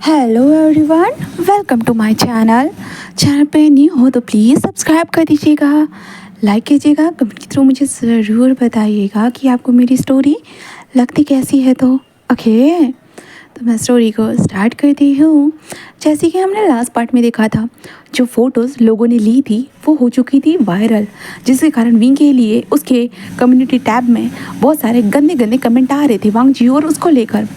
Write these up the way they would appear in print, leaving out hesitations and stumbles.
Hello everyone, welcome to my channel. Channel पे new हो तो प्लीज़ सब्सक्राइब कर दीजिएगा, लाइक कीजिएगा, कमेंट के थ्रू मुझे ज़रूर बताइएगा कि आपको मेरी स्टोरी लगती कैसी है। तो ओके, तो मैं स्टोरी को स्टार्ट करती हूँ। जैसे कि हमने लास्ट पार्ट में देखा था, जो फ़ोटोज़ लोगों ने ली थी वो हो चुकी थी वायरल, जिसके कारण विंग के लिए उसके कम्युनिटी टैब में बहुत सारे गंदे गंदे कमेंट आ रहे थे वांग जी और उसको लेकर।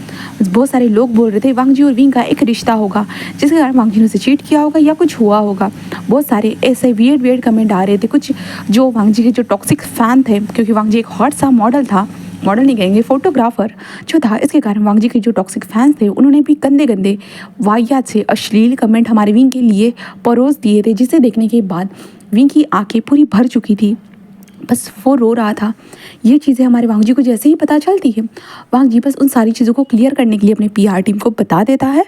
बहुत सारे लोग बोल रहे थे वांग जी और विंग का एक रिश्ता होगा, जिसके कारण वांग जी ने उसे चीट किया होगा या कुछ हुआ होगा। बहुत सारे ऐसे वियर्ड वियर्ड कमेंट आ रहे थे। कुछ जो वांग जी के जो टॉक्सिक फ़ैन थे, क्योंकि वांग जी एक हॉट सा मॉडल था, मॉडल नहीं कहेंगे, फोटोग्राफर जो था, इसके कारण वांग जी के जो टॉक्सिक फैंस थे उन्होंने भी गंदे गंदे वाहियात से अश्लील कमेंट हमारे विंग के लिए परोस दिए थे, जिसे देखने के बाद विंग की आंखें पूरी भर चुकी थी। बस वो रो रहा था। ये चीज़ें हमारे वांग जी को जैसे ही पता चलती है, वांग जी बस उन सारी चीज़ों को क्लियर करने के लिए अपने पीआर टीम को बता देता है।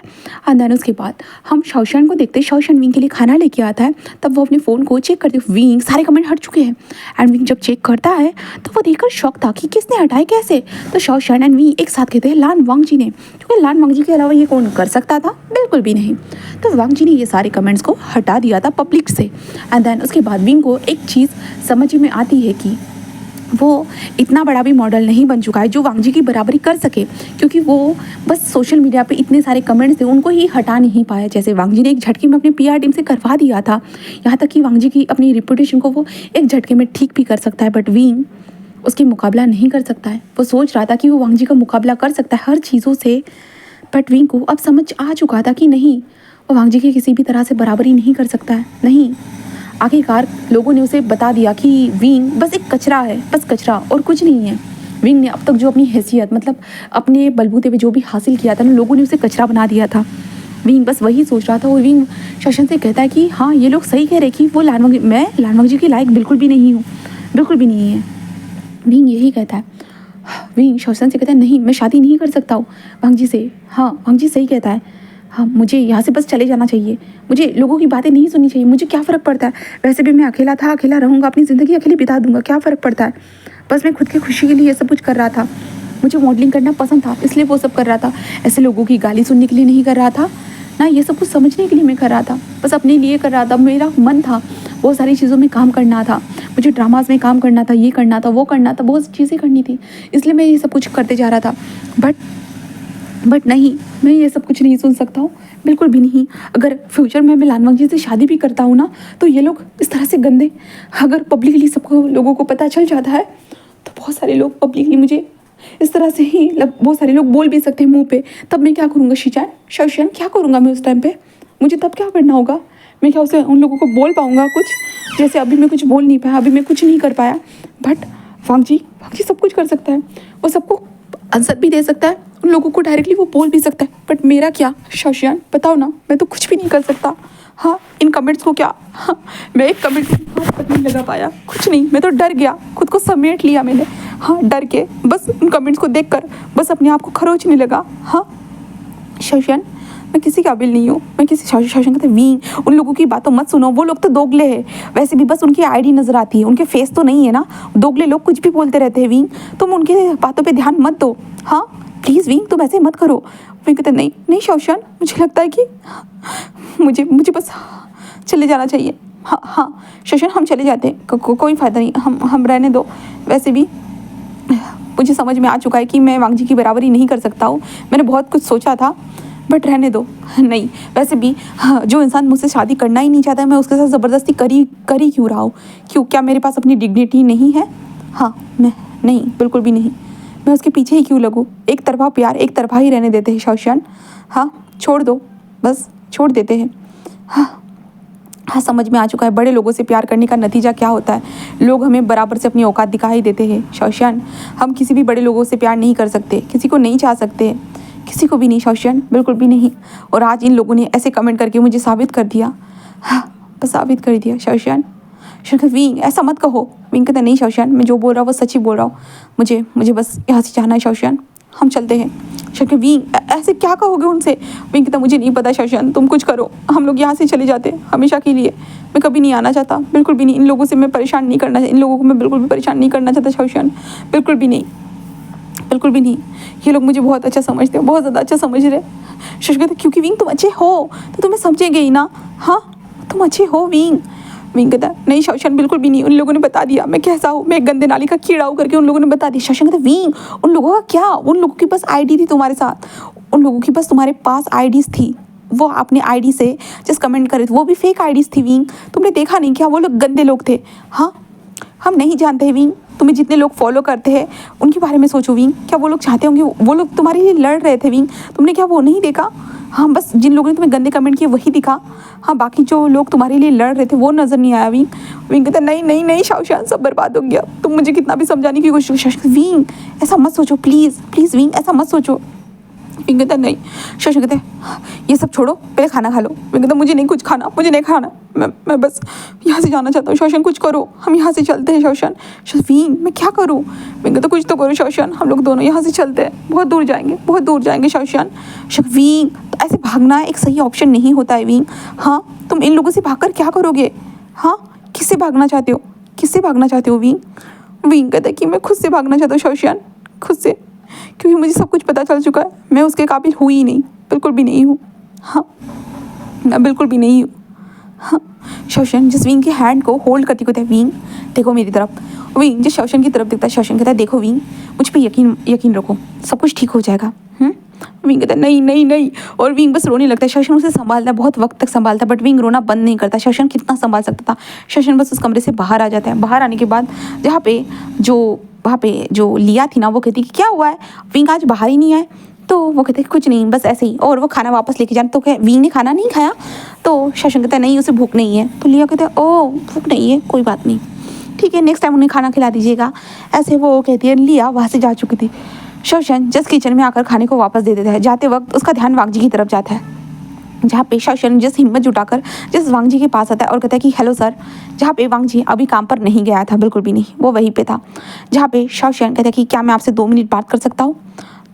एंड देन उसके बाद हम शौशन को देखते हैं। शौशन विंग के लिए खाना लेके आता है, तब वो अपने फ़ोन को चेक करते, विंग सारे कमेंट हट चुके हैं। एंड विंग जब चेक करता है तो वो देखकर शौक था कि किसने हटाए, कैसे। तो शौशन एंड विंग एक साथ कहते हैं लान वांग जी ने, क्योंकि लान वांग जी के अलावा ये कौन कर सकता था, बिल्कुल भी नहीं। तो वांग जी ने ये सारे कमेंट्स को हटा दिया था पब्लिक से। एंड देन उसके बाद विंग को एक चीज़ समझ में आती है कि वो इतना बड़ा भी मॉडल नहीं बन चुका है जो वांग जी की बराबरी कर सके, क्योंकि वो बस सोशल मीडिया पे इतने सारे कमेंट्स थे उनको ही हटा नहीं पाया, जैसे वांग जी ने एक झटके में अपने पीआर टीम से करवा दिया था। यहाँ तक कि वांग जी की अपनी रिपुटेशन को वो एक झटके में ठीक भी कर सकता है, बट विंग उसकी मुकाबला नहीं कर सकता है। वो सोच रहा था कि वो वांग जी का मुकाबला कर सकता है हर चीज़ों से, बट विंग को अब समझ आ चुका था कि नहीं, वो वांग जी की किसी भी तरह से बराबरी नहीं कर सकता है। नहीं, आखिरकार लोगों ने उसे बता दिया कि विंग बस एक कचरा है, बस कचरा और कुछ नहीं है। विंग ने अब तक जो अपनी हैसियत, मतलब अपने बलबूते पे जो भी हासिल किया था ना, लोगों ने उसे कचरा बना दिया था। विंग बस वही सोच रहा था। और विंग शशन से कहता है कि हाँ, ये लोग सही कह रहे कि वो मैं लानवंग जी के लायक बिल्कुल भी नहीं हूँ, बिल्कुल भी नहीं है। विंग यही कहता है। विंग शौशन से कहता है नहीं, मैं शादी नहीं कर सकता हूँ वांग जी से। हाँ, वांग जी सही कहता है। हाँ, मुझे यहाँ से बस चले जाना चाहिए, मुझे लोगों की बातें नहीं सुननी चाहिए, मुझे क्या फ़र्क पड़ता है, वैसे भी मैं अकेला था, अकेला रहूँगा, अपनी ज़िंदगी अकेली बिता दूंगा, क्या फ़र्क पड़ता है। बस मैं खुद की खुशी के लिए ये सब कुछ कर रहा था। मुझे मॉडलिंग करना पसंद था, इसलिए वो सब कर रहा था। ऐसे लोगों की गाली सुनने के लिए नहीं कर रहा था ना, ये सब कुछ समझने के लिए मैं कर रहा था, बस अपने लिए कर रहा था। मेरा मन था बहुत सारी चीज़ों में काम करना था, मुझे ड्रामाज में काम करना था, ये करना था, वो करना था, बहुत चीज़ें करनी थी, इसलिए मैं ये सब कुछ करते जा रहा था। बट नहीं, मैं ये सब कुछ नहीं सुन सकता हूँ, बिल्कुल भी नहीं। अगर फ्यूचर में मैं लानवंग जी से शादी भी करता हूँ ना, तो ये लोग इस तरह से गंदे, अगर पब्लिकली सबको लोगों को पता चल जाता है तो बहुत सारे लोग पब्लिकली मुझे इस तरह से ही, बहुत सारे लोग बोल भी सकते हैं मुंह पे। तब मैं क्या करूँगा शिचान, शौशन, क्या करूँगा मैं उस टाइम पे, मुझे तब क्या करना होगा। मैं क्या उसे उन लोगों को बोल पाऊँगा कुछ, जैसे अभी मैं कुछ बोल नहीं पाया, अभी मैं कुछ नहीं कर पाया। बट वांग जी सब कुछ कर सकता है, वो सबको आंसर भी दे सकता है, उन लोगों को डायरेक्टली वो बोल भी सकता है। बट मेरा क्या शौशियान, बताओ ना, मैं तो कुछ भी नहीं कर सकता। हाँ, इन कमेंट्स को क्या, हाँ, मैं एक कमेंट तक नहीं लगा पाया, कुछ नहीं, मैं तो डर गया, खुद को समेट लिया मैंने। हाँ, डर के बस उन कमेंट्स को देखकर बस अपने आप को खरोचने लगा। हाँ शौशियान, मैं किसी काबिल नहीं हूँ, मैं किसी शौशन कहते विंग, उन लोगों की बातों मत सुनो, वो लोग तो दोगले हैं। वैसे भी बस उनकी आईडी नज़र आती है, उनके फेस तो नहीं है ना, दोगले लोग कुछ भी बोलते रहते हैं। विंग, तुम उनके बातों पे ध्यान मत दो। हाँ प्लीज़ विंग, तुम ऐसे मत करो। विंग कहते नहीं नहीं शौशन, मुझे लगता है कि मुझे बस चले जाना चाहिए। हाँ हाँ शौशन, हम चले जाते हैं, कोई फ़ायदा नहीं, हम रहने दो। वैसे भी मुझे समझ में आ चुका है कि मैं वांग जी की बराबरी नहीं कर सकता हूँ, मैंने बहुत कुछ सोचा था, बट रहने दो। नहीं, वैसे भी हाँ, जो इंसान मुझसे शादी करना ही नहीं चाहता है, मैं उसके साथ ज़बरदस्ती करी क्यों रहा हूँ, क्यों, क्या मेरे पास अपनी डिग्निटी नहीं है। हाँ, मैं नहीं, बिल्कुल भी नहीं, मैं उसके पीछे ही क्यों लगूँ। एक तरफा प्यार एक तरफा ही रहने देते हैं शौशियान। हाँ, छोड़ दो, बस छोड़ देते हैं। हाँ हाँ, समझ में आ चुका है बड़े लोगों से प्यार करने का नतीजा क्या होता है। लोग हमें बराबर से अपनी औकात दिखा ही देते हैं शौशियान। हम किसी भी बड़े लोगों से प्यार नहीं कर सकते, किसी को नहीं चाह सकते, किसी को भी नहीं शौशियान, बिल्कुल भी नहीं। और आज इन लोगों ने ऐसे कमेंट करके मुझे साबित कर दिया। हाँ, बस साबित कर दिया शौशियान। शौशियान विंग, ऐसा मत कहो। विंग कहता नहीं शौशियान, मैं जो बोल रहा हूँ वो सच ही बोल रहा हूँ, मुझे बस यहाँ से जाना है शौशियान, हम चलते हैं। शौशियान विंग, ऐसे क्या कहोगे उनसे। विंग कहता मुझे नहीं पता शौशियान, तुम कुछ करो, हम लोग यहाँ से चले जाते हैं हमेशा के लिए। मैं कभी नहीं आना चाहता, बिल्कुल भी नहीं। इन लोगों से मैं परेशान नहीं करना, इन लोगों को मैं बिल्कुल भी परेशान नहीं करना चाहता शौशियान, बिल्कुल भी नहीं। बिल्कुल भी नहीं, ये लोग मुझे बहुत अच्छा समझते हैं, बहुत ज़्यादा अच्छा समझ रहे हैं। शश कहता क्योंकि विंग तुम अच्छे हो तो तुम्हें समझेंगे ही ना, हाँ तुम अच्छे हो विंग। विंग कहता नहीं शौशन बिल्कुल भी नहीं, उन लोगों ने बता दिया मैं कैसा हूँ, मैं गंदे नाली का कीड़ा हूँ करके उन लोगों ने बता दिया। शौशन कहता विंग उन लोगों का क्या, उन लोगों की बस आईडी थी तुम्हारे साथ, उन लोगों की बस तुम्हारे पास आईडीज थी, वो अपने आईडी से जस्ट कमेंट करे थे, वो भी फेक आईडीज थी विंग, तुमने देखा नहीं क्या वो लोग गंदे लोग थे। हाँ हम नहीं जानते विंग, तुम्हें जितने लोग फॉलो करते हैं उनके बारे में सोचो विंग, क्या वो लोग चाहते होंगे, वो लोग तुम्हारे लिए लड़ रहे थे विंग, तुमने क्या वो नहीं देखा। हाँ बस जिन लोगों ने तुम्हें गंदे कमेंट किए वही दिखा, हाँ बाकी जो लोग तुम्हारे लिए लड़ रहे थे वो नज़र नहीं आया विंग। विंग कहता नहीं नहीं नहीं शाओशान सब बर्बाद हो गया, तुम मुझे कितना भी समझाने की कोशिश कर, विंग ऐसा मत सोचो प्लीज़ प्लीज़ विंग ऐसा मत सोचो। विंग कहता नहीं। शौशन कहते ये सब छोड़ो पहले खाना खा लो। विंग कहता मुझे नहीं कुछ खाना, मुझे नहीं खाना, मैं बस यहाँ से जाना चाहता हूँ। शौशन कुछ करो, हम यहाँ से चलते हैं शौशन। विंग मैं क्या करूँ। विंग कहता कुछ तो करो शौशन, हम लोग दोनों यहाँ से चलते हैं, बहुत दूर जाएंगे बहुत दूर जाएंगे शौशन। विंग तो ऐसे भागना एक सही ऑप्शन नहीं होता है विंग, हाँ तुम इन लोगों से भागकर क्या करोगे, हाँ किससे भागना चाहते हो, किससे भागना चाहते हो विंग। विंग कहता है कि मैं खुद से भागना चाहता हूँ शौशन, खुद से, क्योंकि मुझे सब कुछ पता चल चुका है, मैं उसके काबिल हुई ही नहीं, बिल्कुल भी नहीं हूँ, हाँ मैं बिल्कुल भी नहीं हूँ। हाँ शौशन जिस विंग के हैंड को होल्ड करती कहता है विंग देखो मेरी तरफ। विंग जिस शौशन की तरफ देखता है, शौशन कहता है देखो विंग मुझ पर यकीन रखो, सब कुछ ठीक हो जाएगा। विंग कहता है नहीं नहीं नहीं, और विंग बस रोने लगता है। शौशन उसे संभालता है, बहुत वक्त तक संभालता है, बट विंग रोना बंद नहीं करता। शौशन कितना संभाल सकता था। शौशन बस उस कमरे से बाहर आ जाता है। बाहर आने के बाद वहाँ पे जो लिया थी ना वो कहती कि क्या हुआ है, विंग आज बाहर ही नहीं आए। तो वो कहते कुछ नहीं बस ऐसे ही, और वो खाना वापस लेके जाना। तो क्या विंग ने खाना नहीं खाया, तो शौशन कहता है नहीं उसे भूख नहीं है। तो लिया कहते हैं ओ भूख नहीं है कोई बात नहीं, ठीक है नेक्स्ट टाइम उन्हें खाना खिला दीजिएगा। ऐसे वो कहती है। लिया वहाँ से जा चुकी थी। शौशन जस्ट किचन में आकर खाने को वापस दे देता है। जाते वक्त उसका ध्यान वांगजी की तरफ जाता है, जहाँ पे शौशन जस्ट हिम्मत जुटाकर जस्ट वांगजी के पास आता है और कहता है कि हेलो सर। जहाँ पे वांगजी अभी काम पर नहीं गया था, बिल्कुल भी नहीं, वो वहीं पे था। जहाँ पे शौशन कहता है कि क्या मैं आपसे 2 मिनट बात कर सकता हूँ।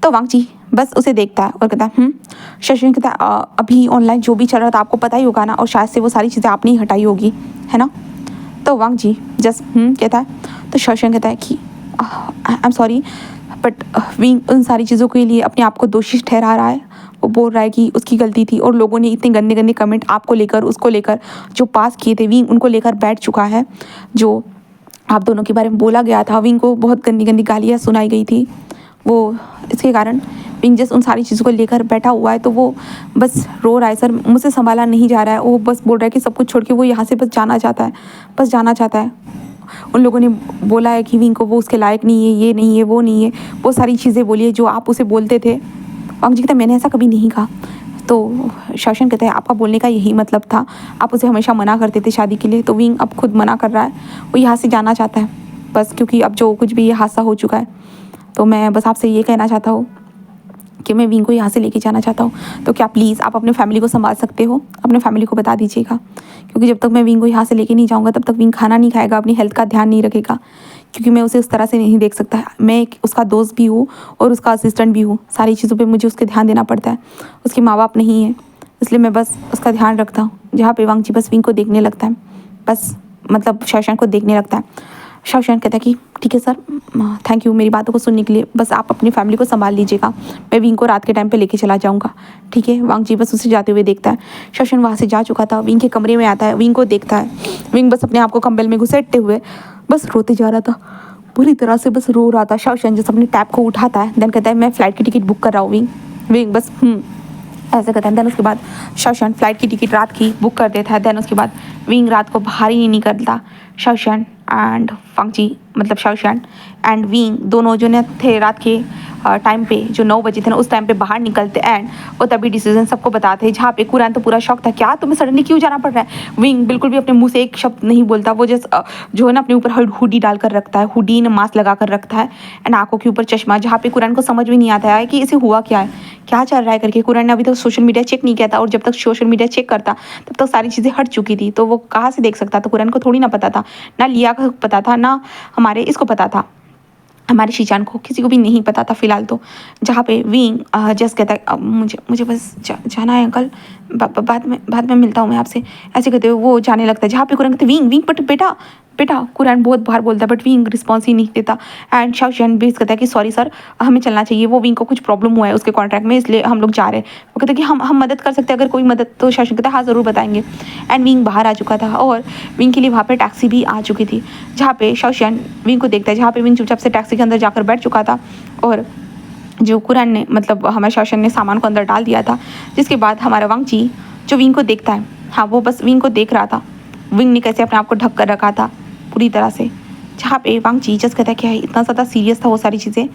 तो वांगजी बस उसे देखता है और कहता है शौशन कहता है अभी ऑनलाइन जो भी चल रहा था आपको पता ही होगा ना, और शायद से वो सारी चीज़ें आपने ही हटाई होगी है ना। तो वांगजी जस्ट कहता है। तो शौशन कहता है कि I am sorry but wing उन सारी चीज़ों के लिए अपने आप को दोषी ठहरा रहा है। वो बोल रहा है कि उसकी गलती थी और लोगों ने इतने गंदे गंदे कमेंट आपको लेकर उसको लेकर जो पास किए थे, विंग उनको लेकर बैठ चुका है। जो आप दोनों के बारे में बोला गया था, विंग को बहुत गंदी गंदी गालियाँ सुनाई गई थी, वो इसके कारण विंग जस्ट उन सारी चीज़ों को लेकर बैठा हुआ है। तो वो बस रो रहा है सर मुझसे संभाला नहीं जा रहा है। वो बस बोल रहा है कि सब कुछ छोड़ के वो यहाँ से बस जाना चाहता है, बस जाना चाहता है। उन लोगों ने बोला है कि विंग को वो उसके लायक नहीं है, ये नहीं है, वो नहीं है, वो सारी चीज़ें बोली है जो आप उसे बोलते थे। वांगजी कहता है मैंने ऐसा कभी नहीं कहा। तो शौशन कहता है आपका बोलने का यही मतलब था, आप उसे हमेशा मना करते थे शादी के लिए। तो विंग अब खुद मना कर रहा है, वो यहाँ से जाना चाहता है बस, क्योंकि अब जो कुछ भी ये हादसा हो चुका है। तो मैं बस आपसे ये कहना चाहता हूँ कि मैं विंग को यहाँ से लेके जाना चाहता हूँ। तो क्या प्लीज़ आप अपने फैमिली को संभाल सकते हो, अपने फैमिली को बता दीजिएगा, क्योंकि जब तक मैं विंग को यहाँ से लेके नहीं जाऊँगा तब तक विंग खाना नहीं खाएगा, अपनी हेल्थ का ध्यान नहीं रखेगा, क्योंकि मैं उसे उस तरह से नहीं देख सकता। मैं एक उसका दोस्त भी हूँ और उसका असिस्टेंट भी हूँ, सारी चीज़ों पर मुझे उसके ध्यान देना पड़ता है। उसके माँ बाप नहीं है, इसलिए मैं बस उसका ध्यान रखता हूँ। जहाँ पे वांगजी बस विंग को देखने लगता है, बस मतलब शौशन को देखने लगता है। शौशन कहता है कि ठीक है सर थैंक यू मेरी बातों को सुनने के लिए, बस आप अपनी फैमिली को संभाल लीजिएगा, मैं विंग को रात के टाइम पे लेके चला जाऊंगा, ठीक है। वांगजी बस उसे जाते हुए देखता है। शौशन वहाँ से जा चुका था, विंग के कमरे में आता है, विंग को देखता है। विंग बस अपने आप को कंबल में घुसेटते हुए बस रोते जा रहा था, बुरी तरह से बस रो रहा था। शौशन जैसे अपने टैब को उठाता है, देन कहता है मैं फ़्लाइट की टिकट बुक कर रहा हूँ। विंग बस ऐसे कहता है। देन उसके बाद शौशन फ़्लाइट की टिकट रात की बुक कर देता है। देन उसके बाद विंग रात को बाहर ही नहीं निकलता। शौशन एंड वांगजी मतलब शौशन एंड विंग दोनों जो ने थे रात के टाइम पे जो 9 बजे थे ना उस टाइम पे बाहर निकलते एंड वो तभी डिसीजन सबको बताते। जहाँ पे कुरान तो पूरा शौक था, क्या तुम्हें सडनली क्यों जाना पड़ रहा है। विंग बिल्कुल भी अपने मुंह से एक शब्द नहीं बोलता, वो जस्ट जो है ना अपने ऊपर हुडी डाल कर रखता है, हुडी ने मास्क लगा कर रखता है एंड आंखों के ऊपर चश्मा। जहाँ पे कुरान को समझ भी नहीं आता है कि इसे हुआ क्या है, क्या चल रहा है करके। कुरान ने अभी तक सोशल मीडिया चेक नहीं किया था, और जब तक सोशल मीडिया चेक करता तब तक सारी चीज़ें हट चुकी थी, तो वो कहाँ से देख सकता था। कुरान को थोड़ी ना पता था, ना लिया को पता था, ना हमारे इसको पता था, हमारे शीचान को किसी को भी नहीं पता था फ़िलहाल तो। जहाँ पे विंग जस्ट कहता है मुझे बस जाना है अंकल, बाद में मिलता हूँ मैं आपसे, ऐसे कहते हुए वो जाने लगता है। जहाँ पे कुरान कहते विंग बट बेटा बेटा कुरान बहुत बार बोलता है बट विंग रिस्पॉन्स ही नहीं देता। एंड शाओशियन भी कहता है कि सॉरी सर हमें चलना चाहिए, वो विंग को कुछ प्रॉब्लम हुआ है उसके कॉन्ट्रैक्ट में, इसलिए हम लोग जा रहे हैं। वो कहते हैं कि हम मदद कर सकते हैं, अगर कोई मदद, तो शाओशियन कहता है हाँ ज़रूर बताएंगे। एंड विंग बाहर आ चुका था और विंग के लिए वहाँ पर टैक्सी भी आ चुकी थी, जहाँ पे शाओशियन विंग को देखता है, जहाँ पे विंग चुपचाप से टैक्सी के अंदर जाकर बैठ चुका था और जो कुरान ने मतलब हमारे शाओशियन ने सामान को अंदर डाल दिया था। जिसके बाद हमारा वांग जी जो विंग को देखता है, हाँ वो बस विंग को देख रहा था, विंग ने कैसे अपने आप को ढक कर रखा था पूरी तरह से, जहाँ पे वांग जी जस्ट कहता है कि इतना ज़्यादा सीरियस था वो सारी चीज़ें।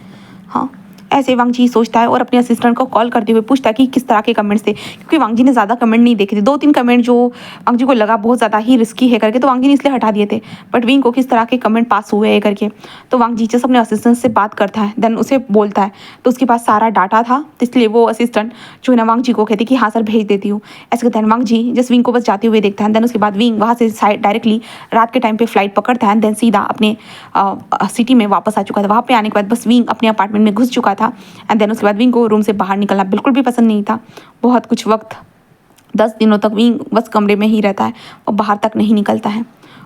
हाँ ऐसे वांग जी सोचता है और अपने असिस्टेंट को कॉल करते हुए पूछता है कि किस तरह के कमेंट्स थे, क्योंकि वांग जी ने ज़्यादा कमेंट नहीं देखे थे, 2-3 कमेंट जो वांग जी को लगा बहुत ज़्यादा ही रिस्की है करके, तो वांग जी ने इसलिए हटा दिए थे। बट विंग को किस तरह के कमेंट पास हुए है करके, तो वांग जी जस्ट अपने असिस्टेंट से बात करता है, देन उसे बोलता है, तो उसके पास सारा डाटा था, तो इसलिए वो असिस्टेंट जो है ना वांग जी को कहती कि हाँ सर भेज देती हूँ। ऐसे कहते हैं वांग जी जस्ट विंग को बस जाते हुए देखता है। देन उसके बाद विंग वहाँ से डायरेक्टली रात के टाइम पे फ्लाइट पकड़ता है, देन सीधा अपने सिटी में वापस आ चुका था। वहाँ पे आने के बाद बस विंग अपने अपार्टमेंट में घुस चुका था। एंड देन उसके बाद विंग को रूम से बाहर निकलना बिल्कुल भी पसंद नहीं था। बहुत कुछ वक्त 10 दिनों तक विंग बस कमरे में ही रहता है और बाहर तक नहीं निकलता है,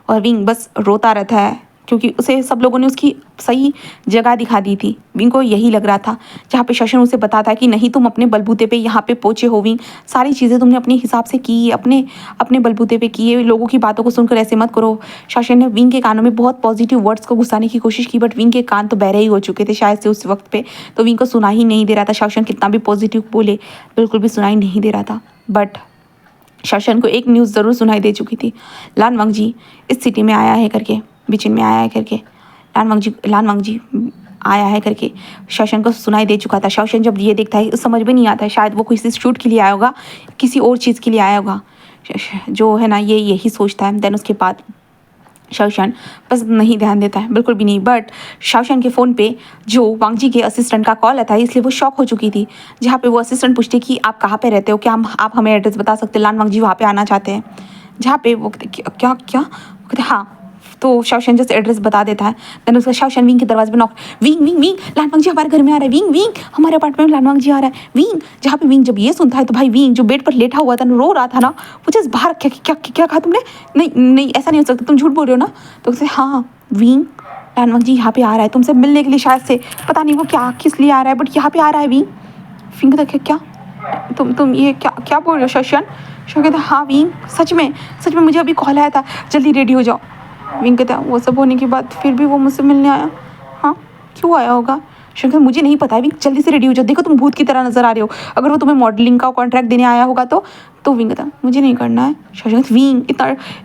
और विंग बस रोता रहता है क्योंकि उसे सब लोगों ने उसकी सही जगह दिखा दी थी। विंग को यही लग रहा था, जहाँ पे शाओशियन उसे बताता है कि नहीं तुम अपने बलबूते पे यहाँ पे पहुँचे हो विंग, सारी चीज़ें तुमने अपने हिसाब से की, अपने अपने बलबूते पे की है, लोगों की बातों को सुनकर ऐसे मत करो। शाओशियन ने विंग के कानों में बहुत पॉजिटिव वर्ड्स को घुसाने की कोशिश की, बट विंग के कान तो बहरे ही हो चुके थे शायद से उस वक्त पे, तो विंग को सुना ही नहीं दे रहा था। शाओशियन कितना भी पॉजिटिव बोले बिल्कुल भी सुनाई नहीं दे रहा था। बट शाओशियन को एक न्यूज़ ज़रूर सुनाई दे चुकी थी, लान वांग जी इस सिटी में आया है करके, बीजिंग में आया है करके, लान वांग जी आया है करके शाओशियन को सुनाई दे चुका था। शाओशियन जब ये देखता है समझ में नहीं आता है, शायद वो किसी शूट के लिए आया होगा, किसी और चीज़ के लिए आया होगा, जो है ना ये यही सोचता है। देन उसके बाद शाओशियन बस नहीं ध्यान देता है बिल्कुल भी नहीं। बट शाओशियन के फ़ोन पे जो वांग जी के असिस्टेंट का कॉल आता है, इसलिए वो शॉक हो चुकी थी, जहाँ पे वो असिस्टेंट पूछती कि आप कहाँ पे रहते हो, क्या आप हमें एड्रेस बता सकते हैं, लान वांग जी वहाँ पे आना चाहते हैं। जहाँ पे वो कहते क्या क्या वो कहते हाँ, तो शाओशियन जैसे एड्रेस बता देता है। देन उसका शाओशियन विंग के दरवाजे पे नॉक, विंग विंग विंग लान वांग जी हमारे घर में आ रहा है, विंग विंग हमारे अपार्टमेंट में लान वांग जी आ रहा है विंग। जहाँ पे विंग जब ये सुनता है तो भाई विंग जो बेड पर लेटा हुआ था, रो रहा था ना, वो जस्ट बाहर क्या क्या क्या कहा तुमने, नहीं नहीं ऐसा नहीं हो सकता, तुम झूठ बोल रहे हो ना। तो उससे हाँ विंग लान वांग जी यहाँ पे आ रहा है तुमसे मिलने के लिए, शायद से पता नहीं वो क्या किस लिए आ रहा है, बट यहाँ पे आ रहा है विंग। विंग कहता क्या तुम ये क्या क्या बोल रहे हो शाओशियन। शाओशियन कहता हाँ विंग सच में मुझे अभी कॉल आया था, जल्दी रेडी हो जाओ। विंग कहता है वो सब होने के बाद फिर भी वो मुझसे मिलने आया, हाँ क्यों आया होगा। शंकर मुझे नहीं पता है विंग, जल्दी से रेडी हो जाओ, देखो तुम भूत की तरह नजर आ रहे हो, अगर वो तुम्हें मॉडलिंग का कॉन्ट्रैक्ट देने आया होगा तो विंग कहता मुझे नहीं करना है। शंकर विंग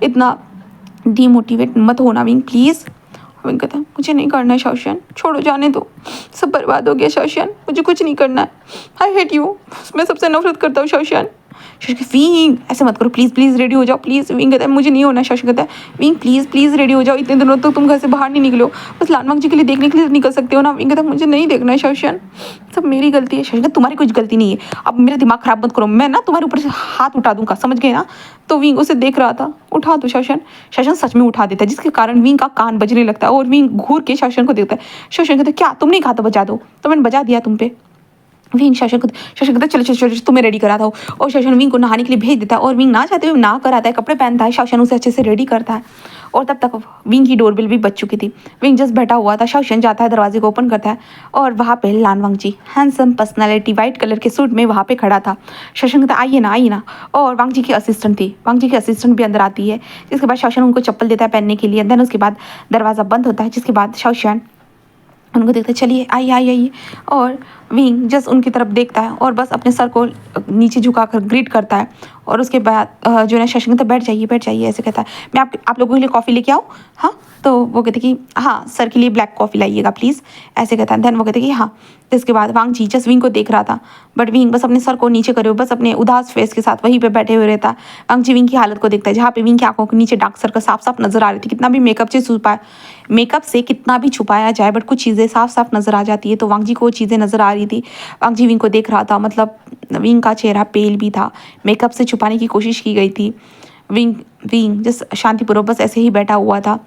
इतना डीमोटिवेट मत होना विंग प्लीज़। विंग कहता मुझे नहीं करना है शाओशियन, छोड़ो जाने दो, सब बर्बाद हो गया शाओशियन, मुझे कुछ नहीं करना है, आई हेट यू, मैं सबसे नफरत करता हूँ शाओशियन। विंग ऐसे मत करो प्लीज़ रेडी हो जाओ प्लीज़। विंग कहता है मुझे नहीं होना। शाओशियन कहता है विंग प्लीज़ रेडी हो जाओ, इतने दिनों तक तुम घर से बाहर नहीं निकले हो, बस लान वांग जी के लिए देखने के लिए निकल सकते हो ना। विंग कहता है मुझे नहीं देखना है शाओशियन, सब मेरी गलती है। शाओशियन कहता तुम्हारी कुछ गलती नहीं है, अब मेरा दिमाग ख़राब मत करो, मैं ना तुम्हारे ऊपर से हाथ उठा दूंगा, समझ गए ना। तो विंग उसे देख रहा था, उठा दो शाओशियन सच में उठा देता है, जिसके कारण विंग का कान बजने लगता है और विंग घूर के शाओशियन को देखता है। शाओशियन कहता है क्या तुमने कहा था बजा दो, तो मैंने बजा दिया तुम पे। विंग शाओशियन कहता चलो तुम्हें रेडी कराता हूँ, और शाओशियन विंग को नहाने के लिए भेज देता है, और विंग ना चाहते हुए नहा कर आता है, कपड़े पहनता है, शाओशियन उसे अच्छे से रेडी करता है। और तब तक विंग की डोरबेल भी बज चुकी थी। विंग जस्ट बैठा हुआ था, शाओशियन जाता है दरवाजे को ओपन करता है, और वहाँ पे लान वांग जी हैंडसम पर्सनैलिटी वाइट कलर के सूट में वहाँ पे खड़ा था। शाओशियन कहता आइए ना, और वांग जी की असिस्टेंट थी, वांग जी की असिस्टेंट भी अंदर आती है, जिसके बाद शाओशियन उनको चप्पल देता है पहनने के लिए। देन उसके बाद दरवाज़ा बंद होता है, जिसके बाद शाओशियन उनको देखते चलिए आइए, और विंग जस्ट उनकी तरफ देखता है और बस अपने सर को नीचे झुकाकर ग्रीट करता है। और उसके बाद जो है शाओशियन कहता बैठ जाइए ऐसे कहता है, मैं आप लोगों के लिए कॉफ़ी लेके आऊँ। हाँ, तो वो कहते कि हाँ सर के लिए ब्लैक कॉफ़ी लाइएगा प्लीज़, ऐसे कहता है। देन वो कहते कि हाँ। इसके बाद वांग जी जस्ट विंग को देख रहा था, बट विंग बस अपने सर को नीचे करे हुए बस अपने उदास फेस के साथ वहीं पे बैठे हुए रहता। वांग जी विंग की हालत को देखता है, जहाँ पे विंग की आंखों के नीचे डार्क सर्कल साफ नजर आ रही थी। कितना भी मेकअप से कितना भी छुपाया जाए, बट कुछ चीज़ें साफ नजर आ जाती है, तो वांग जी को वो चीज़ें नजर आ रही थी। वांग जी विंग को देख रहा था, मतलब विंग का चेहरा पेल भी था, मेकअप से छुपाने की कोशिश की गई थी। विंग जस्ट शांतिपूर्वक बस ऐसे ही बैठा हुआ था,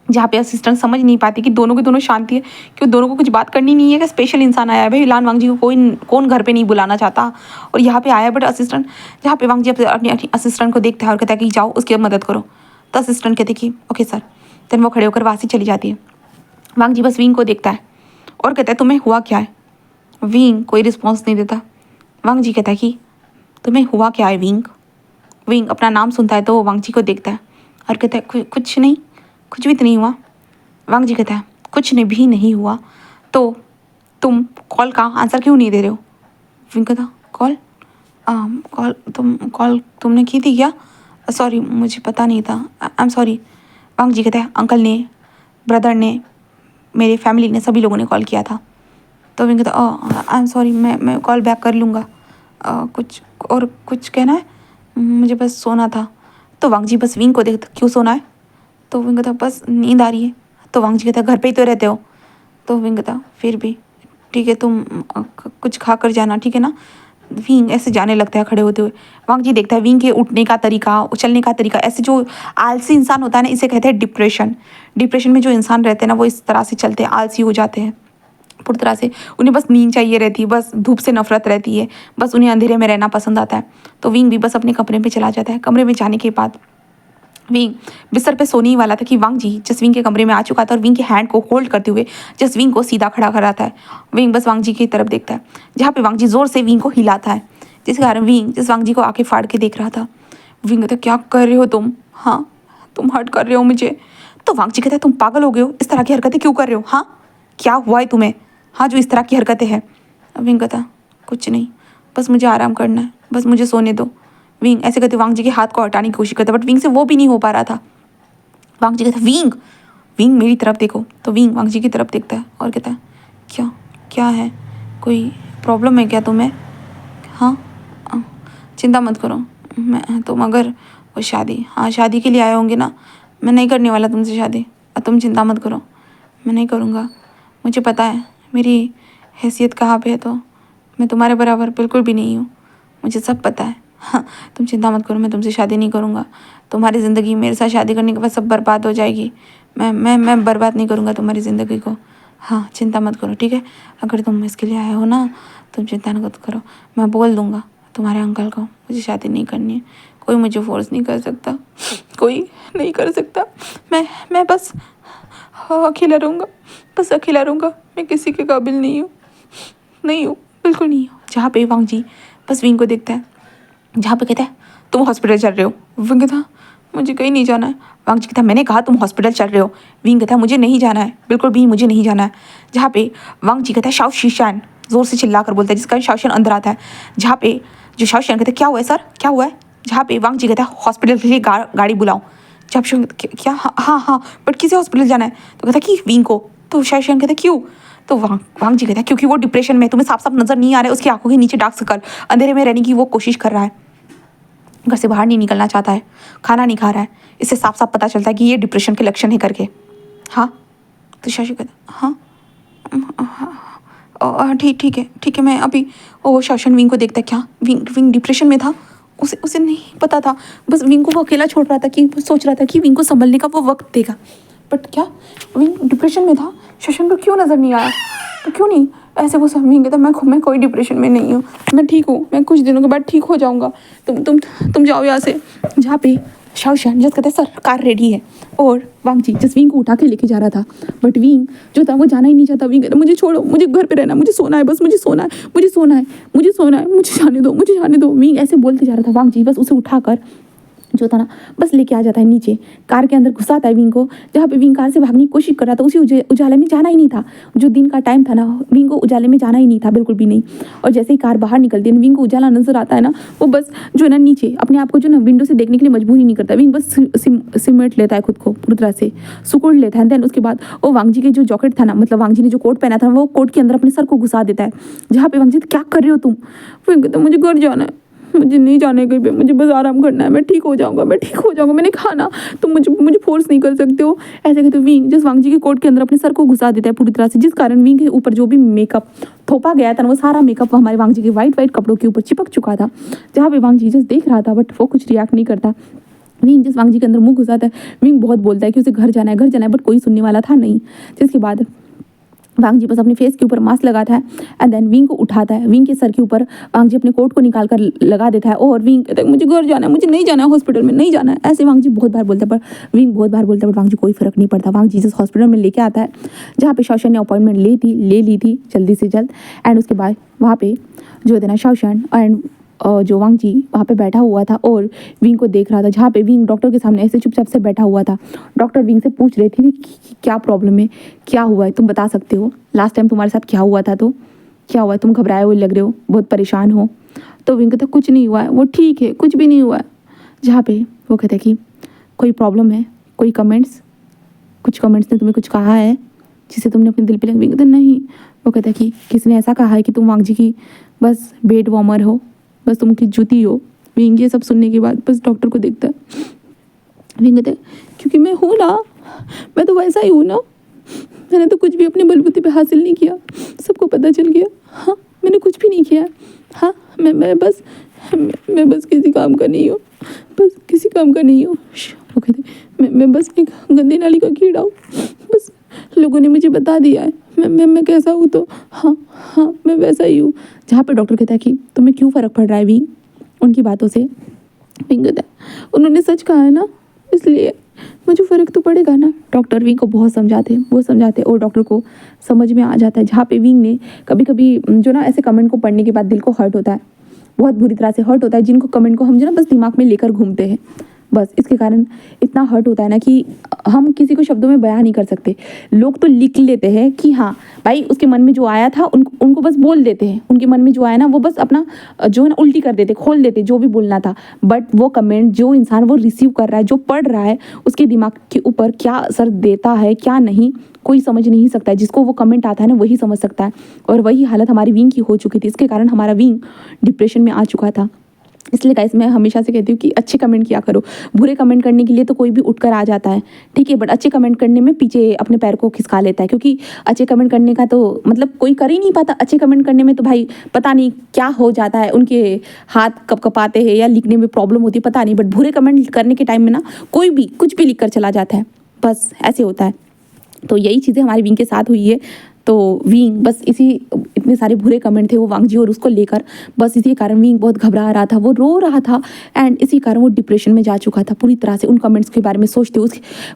जहाँ पे असिस्टेंट समझ नहीं पाती कि दोनों के दोनों शांति है, क्यों दोनों को कुछ बात करनी नहीं है, कि स्पेशल इंसान आया है भाई, लान वांग जी को कौन घर पे नहीं बुलाना चाहता, और यहाँ पे आया है। बट असिस्टेंट, जहाँ पे वांग जी अपने असिस्टेंट को देखता है और कहता है कि जाओ उसकी मदद करो, तो असिस्टेंट कहते कि ओके सर। देन वो खड़े होकर वहाँ से चली जाती है। वांग जी बस विंग को देखता है और कहता है तुम्हें हुआ क्या है। विंग कोई रिस्पॉन्स नहीं देता। वांग जी कहता है कि तुम्हें हुआ क्या है विंग। विंग अपना नाम सुनता है तो वो वांग जी को देखता है और कहता है कुछ नहीं, कुछ भी तो नहीं हुआ। वांग जी कहता है कुछ नहीं भी नहीं हुआ तो तुम कॉल का आंसर क्यों नहीं दे रहे हो। विंग कहता कॉल कॉल तुमने की थी क्या। सॉरी मुझे पता नहीं था, आई एम सॉरी। वांग जी कहता है अंकल ने, ब्रदर ने, मेरे फैमिली ने, सभी लोगों ने कॉल किया था। तो विंग कहता आई एम सॉरी, मैं कॉल बैक कर लूँगा। कुछ कहना है। मुझे बस सोना था। तो वांग जी बस विंग को देखता क्यों सोना है। तो विंग कहता बस नींद आ रही है। तो वांग जी कहता घर पे ही तो रहते हो। तो विंग कहता फिर भी ठीक है, तुम कुछ खा कर जाना, ठीक है ना। विंग ऐसे जाने लगता है खड़े होते हुए। वांग जी देखता है विंग के उठने का तरीका, उछलने का तरीका, ऐसे जो आलसी इंसान होता है ना, इसे कहते हैं डिप्रेशन। डिप्रेशन में जो इंसान रहते हैं ना, वो इस तरह से चलते हैं, आलसी हो जाते हैं पूरी तरह से। उन्हें बस नींद चाहिए रहती है, बस धूप से नफरत रहती है, बस उन्हें अंधेरे में रहना पसंद आता है। तो विंग भी बस अपने कमरे में चला जाता है। कमरे में जाने के बाद विंग बिस्तर पे सोने ही वाला था कि वांग जी जसविंग के कमरे में आ चुका था और विंग के हैंड को होल्ड करते हुए जसविंग को सीधा खड़ा कराता है। विंग बस वांग जी की तरफ देखता है, जहाँ पे वांग जी जोर से विंग को हिलाता है, जिस कारण विंग जिस वांग जी को आके फाड़ के देख रहा था। विंग कहता क्या कर रहे हो तुम, हाँ तुम हर्ट कर रहे हो मुझे। तो वांग जी कहता है तुम पागल हो गए हो, इस तरह की हरकतें क्यों कर रहे हो, हाँ क्या हुआ है तुम्हें, हाँ जो इस तरह की हरकतें हैं। विंग कहता कुछ नहीं, बस मुझे आराम करना है, बस मुझे सोने दो। विंग ऐसे कहते वांग जी के हाथ को हटाने की कोशिश करता, बट विंग से वो भी नहीं हो पा रहा था। वांग जी कहता विंग विंग मेरी तरफ देखो। तो विंग वांग जी की तरफ देखता है और कहता है क्या क्या है, कोई प्रॉब्लम है क्या तुम्हें। हाँ चिंता मत करो, मैं तुम अगर वो शादी, हाँ शादी के लिए आए होंगे ना, मैं नहीं करने वाला तुमसे शादी, तुम चिंता मत करो, मैं नहीं करूँगा। मुझे पता है मेरी हैसियत कहाँ पे है, तो मैं तुम्हारे बराबर बिल्कुल भी नहीं हूँ, मुझे सब पता है। हाँ तुम चिंता मत करो, मैं तुमसे शादी नहीं करूँगा। तुम्हारी ज़िंदगी मेरे साथ शादी करने के बाद सब बर्बाद हो जाएगी। मैं बर्बाद नहीं करूँगा तुम्हारी ज़िंदगी को। हाँ चिंता मत करो, ठीक है। अगर तुम इसके लिए आए हो ना, तुम चिंता मत करो, मैं बोल दूँगा तुम्हारे अंकल को मुझे शादी नहीं करनी है। कोई मुझे फोर्स नहीं कर सकता, कोई नहीं कर सकता। मैं बस अकेला रहूँगा, बस अकेला रहूँगा। मैं किसी के काबिल नहीं हूँ, नहीं हूँ, बिल्कुल नहीं हूँ। जहाँ पे वांग जी बस विंग को देखता है, जहाँ पे कहता है तुम हॉस्पिटल चल रहे हो। विंग कहता मुझे कहीं नहीं जाना है। वांग जी कहता मैंने कहा तुम हॉस्पिटल चल रहे हो। विंग कहता मुझे नहीं जाना है, बिल्कुल भी मुझे नहीं जाना है। जहाँ पे वांग जी कहता है शाओ शीशान, जोर से चिल्ला कर बोलता है, जिसका शाओशियान अंदर आता है। जहाँ पे जो शाओशियान कहता है क्या हुआ है सर, क्या हुआ है। जहाँ पे वांग जी कहता है हॉस्पिटल के लिए गाड़ी बुलाओ। जब क्या, हाँ बट किसे हॉस्पिटल जाना है। तो कहता कि विंग को। तो शाओशियान कहता क्यों। तो वांग जी कहता है क्योंकि वो डिप्रेशन में, तुम्हें साफ साफ नजर नहीं आ रहा है, उसकी आंखों के नीचे डार्क सर्कल, अंधेरे में रहने की वो कोशिश कर रहा है, घर से बाहर नहीं निकलना चाहता है, खाना नहीं खा रहा है। इससे साफ साफ पता चलता है कि ये डिप्रेशन के लक्षण है करके। हाँ तो शाशु कहता हाँ ठीक है मैं अभी। ओ शासन विंग को देखता है, क्या विंग डिप्रेशन में था, उसे नहीं पता था। बस विंग को वो अकेला छोड़ रहा था, कि सोच रहा था कि विंग को संभलने का वो वक्त देगा। बट क्या विंग डिप्रेशन में था, शशन को क्यों नज़र नहीं आया, तो क्यों नहीं ऐसे वो सब। विंग कहता मैं कोई डिप्रेशन में नहीं हूँ, मैं ठीक हूँ, मैं कुछ दिनों के बाद ठीक हो जाऊँगा। तुम जाओ यहाँ से। जहाँ पे शाओशियान जस कहते सर कार रेडी है, और वांग जी जिस विंग को उठा के लेके जा रहा था, बट विंग जो था वो जाना ही नहीं चाहता। विंग कहता मुझे छोड़ो, मुझे घर पे रहना, मुझे सोना है, बस मुझे सोना है, मुझे सोना है, मुझे सोना है, मुझे जाने दो, मुझे जाने दो। विंग ऐसे बोलते जा रहा था। वांग जी बस उसे उठाकर जो था ना बस लेके आ जाता है नीचे, कार के अंदर घुसाता है विंग को। जहाँ पे विंग कार से भागने की कोशिश कर रहा था, उसी उजाले में जाना ही नहीं था। जो दिन का टाइम था ना, विंग को उजाले में जाना ही नहीं था, बिल्कुल भी नहीं। और जैसे ही कार बाहर निकलती है, विंग को उजाला नजर आता है ना, वो बस जो है ना नीचे अपने आप को जो ना विंडो से देखने के लिए मजबूर ही नहीं करता। विंग बस सिमट लेता है खुद को, पूरी तरह से सुकुड़ लेता है। देन उसके बाद वो वांग जी के जो जॉकेट था ना, मतलब वांग जी ने जो कोट पहना था, वो कोट के अंदर अपने सर को घुसा देता है। जहाँ पे वांग जी क्या कर रहे हो तुम। विंग कहता मुझे घर जाना है, मुझे नहीं जाने कहीं पे, मुझे बस आराम करना है, मैं ठीक हो जाऊंगा, मैं ठीक हो जाऊंगा, मैंने कहा ना, तुम मुझे फोर्स नहीं कर सकते हो। ऐसे कहते विंग जिस वांग जी के कोट के अंदर अपने सर को घुसा देता है पूरी तरह से, जिस कारण विंग के ऊपर जो भी मेकअप थोपा गया था ना, वो सारा मेकअप हमारे वांग जी के वाइट कपड़ों के ऊपर चिपक चुका था। जहाँ पे वांग जी जस्ट देख रहा था, बट वो कुछ रिएक्ट नहीं करता। विंग जिस वांग जी के अंदर मुंह घुसाता है, विंग बहुत बोलता है कि उसे घर जाना है, बट कोई सुनने वाला था नहीं। जिसके बाद वांग जी बस अपने फेस के ऊपर मास्क लगाता है एंड देन विंग को उठाता है। विंग के सर के ऊपर वांग जी अपने कोट को निकाल कर लगा देता है और विंग कहता है मुझे घर जाना है, मुझे नहीं जाना है, हॉस्पिटल में नहीं जाना है। ऐसे वांग जी बहुत बार बोलता है, पर विंग बहुत बार बोलता है, बट वांग जी कोई फर्क नहीं पड़ता। वांग जी जिस हॉस्पिटल में लेके आता है जहाँ पे शाओशन ने अपॉइंटमेंट ले ली थी जल्दी से जल्द, एंड उसके बाद वहाँ पे जो है ना शाओशन एंड जो वांग जी वहाँ पे बैठा हुआ था और विंग को देख रहा था, जहाँ पे विंग डॉक्टर के सामने ऐसे चुपचाप से बैठा हुआ था। डॉक्टर विंग से पूछ रहे थे कि क्या प्रॉब्लम है, क्या हुआ है, तुम बता सकते हो, लास्ट टाइम तुम्हारे साथ क्या हुआ था, तो क्या हुआ है, तुम घबराए हुए लग रहे हो, बहुत परेशान हो। तो विंग कहता कुछ नहीं हुआ है, वो ठीक है, कुछ भी नहीं हुआ है। जहाँ पे वो कहता है कि कोई प्रॉब्लम है, कोई कुछ कमेंट्स ने तुम्हें कुछ कहा है जिसे तुमने अपने दिल पे लगा। विंग कहता नहीं। वो कहता है कि किसने ऐसा कहा है कि तुम वांग जी की बस बेड वार्मर हो, बस तुम उनकी जूती हो। विंग ये सब सुनने के बाद बस डॉक्टर को देखता है। विंग कहते क्योंकि मैं हूँ ना, मैं तो वैसा ही हूँ ना, मैंने तो कुछ भी अपने बलबूते पे हासिल नहीं किया, सबको पता चल गया। हाँ मैंने कुछ भी नहीं किया। हाँ मैं बस किसी काम का नहीं हूँ, बस किसी काम का नहीं हूँ। वो कहते मैं बस एक गंदी नाली का कीड़ा हूँ, बस लोगों ने मुझे बता दिया है मैं कैसा हूँ, तो हाँ मैं वैसा ही हूँ। जहाँ पे डॉक्टर कहता है कि तुम्हें क्यों फ़र्क पड़ रहा है विंग उनकी बातों से। विंग कहता है उन्होंने सच कहा है ना, इसलिए मुझे फ़र्क तो पड़ेगा ना। डॉक्टर विंग को बहुत समझाते और डॉक्टर को समझ में आ जाता है। जहाँ पे विंग ने कभी कभी जो ना ऐसे कमेंट को पढ़ने के बाद दिल को हर्ट होता है, बहुत बुरी तरह से हर्ट होता है, जिनको कमेंट को हम जो ना बस दिमाग में लेकर घूमते हैं, बस इसके कारण इतना हर्ट होता है ना कि हम किसी को शब्दों में बयां नहीं कर सकते। लोग तो लिख लेते हैं कि हाँ भाई उसके मन में जो आया था उनको बस बोल देते हैं, उनके मन में जो आया ना वो बस अपना जो है ना उल्टी कर देते, खोल देते जो भी बोलना था। बट वो कमेंट जो इंसान वो रिसीव कर रहा है, जो पढ़ रहा है, उसके दिमाग के ऊपर क्या असर देता है क्या नहीं कोई समझ नहीं सकता है। जिसको वो कमेंट आता है ना वही समझ सकता है, और वही हालत हमारी विंग की हो चुकी थी। इसके कारण हमारा विंग डिप्रेशन में आ चुका था। इसलिए गाइस मैं हमेशा से कहती हूँ कि अच्छे कमेंट किया करो। बुरे कमेंट करने के लिए तो कोई भी उठकर आ जाता है, ठीक है, बट अच्छे कमेंट करने में पीछे अपने पैर को खिसका लेता है, क्योंकि अच्छे कमेंट करने का तो मतलब कोई कर ही नहीं पाता। अच्छे कमेंट करने में तो भाई पता नहीं क्या हो जाता है, उनके हाथ कपकपाते हैं या लिखने में प्रॉब्लम होती है पता नहीं, बट बुरे कमेंट करने के टाइम में ना कोई भी कुछ भी लिख कर चला जाता है, बस ऐसे होता है। तो यही चीज़ें हमारी विंग के साथ हुई है। तो विंग बस इतने सारे बुरे कमेंट थे वो वांग जी और उसको लेकर, बस इसी कारण विंग बहुत घबरा रहा था, वो रो रहा था, एंड इसी कारण वो डिप्रेशन में जा चुका था पूरी तरह से। उन कमेंट्स के बारे में सोचते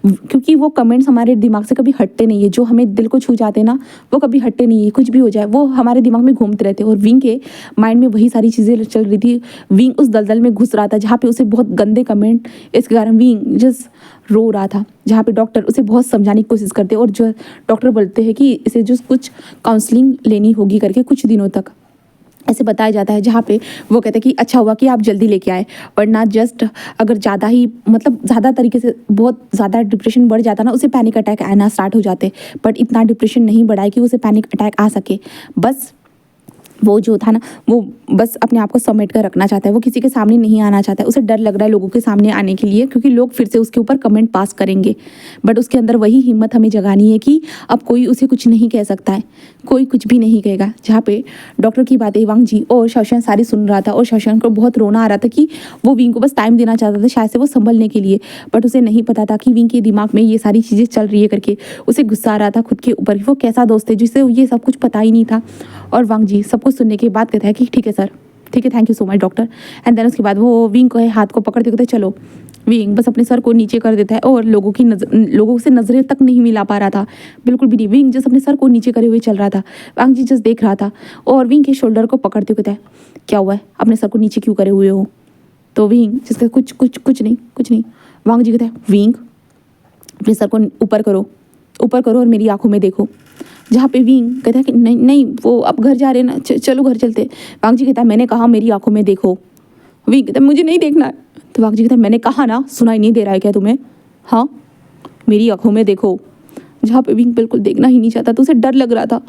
क्योंकि वो कमेंट्स हमारे दिमाग से कभी हटते नहीं है, जो हमें दिल को छू जाते ना वो कभी हटते नहीं है, कुछ भी हो जाए वो हमारे दिमाग में घूमते रहते। और विंग के माइंड में वही सारी चीज़ें चल रही थी। विंग उस दलदल में घुस रहा था जहाँ पे उसे बहुत गंदे कमेंट, इसके कारण विंग जस्ट रो रहा था। जहाँ पे डॉक्टर उसे बहुत समझाने की कोशिश करते और जो डॉक्टर बोलते हैं कि इसे जो कुछ काउंसलिंग लेनी होगी करके कुछ दिनों तक ऐसे बताया जाता है। जहाँ पे वो कहते हैं कि अच्छा हुआ कि आप जल्दी लेके आए, वरना जस्ट अगर ज़्यादा ही मतलब ज़्यादा तरीके से बहुत ज़्यादा डिप्रेशन बढ़ जाता ना, उसे पैनिक अटैक आना स्टार्ट हो जाते। बट इतना डिप्रेशन नहीं बढ़ा है कि उसे पैनिक अटैक आ सके। बस वो जो था ना वो बस अपने आप को समेट कर रखना चाहता है, वो किसी के सामने नहीं आना चाहता है। उसे डर लग रहा है लोगों के सामने आने के लिए, क्योंकि लोग फिर से उसके ऊपर कमेंट पास करेंगे। बट उसके अंदर वही हिम्मत हमें जगानी है कि अब कोई उसे कुछ नहीं कह सकता है, कोई कुछ भी नहीं कहेगा। जहाँ पे डॉक्टर की बातें वांग जी और शाओशन सारी सुन रहा था, और शाओशन को बहुत रोना आ रहा था कि वो विंग को बस टाइम देना चाहता था शायद से वो संभलने के लिए, बट उसे नहीं पता था कि विंग के दिमाग में ये सारी चीज़ें चल रही है करके। उसे गुस्सा आ रहा था खुद के ऊपर, वो कैसा दोस्त है जिसे ये सब कुछ पता ही नहीं था। और वांग जी सब कुछ सुनने के बाद कहता है कि ठीक है सर, ठीक है, thank you so much doctor. And then उसके बाद वो विंग को हाथ को पकड़ते कहते चलो। विंग बस अपने सर को नीचे कर देता है और लोगों से नजरें तक नहीं मिला पा रहा था, बिल्कुल भी नहीं। विंग जस्ट अपने सर को नीचे करे हुए चल रहा था, वांग जी जस्ट देख रहा था और विंग के शोल्डर को पकड़ते हुए कहता है क्या हुआ है, अपने सर को नीचे क्यों करे हुए हो। तो विंग जिसका कुछ नहीं। वांग जी कहता है विंग अपने सर को ऊपर करो और मेरी आंखों में देखो। जहाँ पे विंग कहता है कि नहीं वो अब घर जा रहे हैं ना, चलो घर चलते। वांग जी कहता है मैंने कहा मेरी आंखों में देखो। विंग कहता है मुझे नहीं देखना है। तो वांग जी कहता है मैंने कहा ना, सुनाई नहीं दे रहा है क्या तुम्हें, हाँ मेरी आंखों में देखो। जहाँ पे विंग बिल्कुल देखना ही नहीं चाहता, तो उसे डर लग रहा था।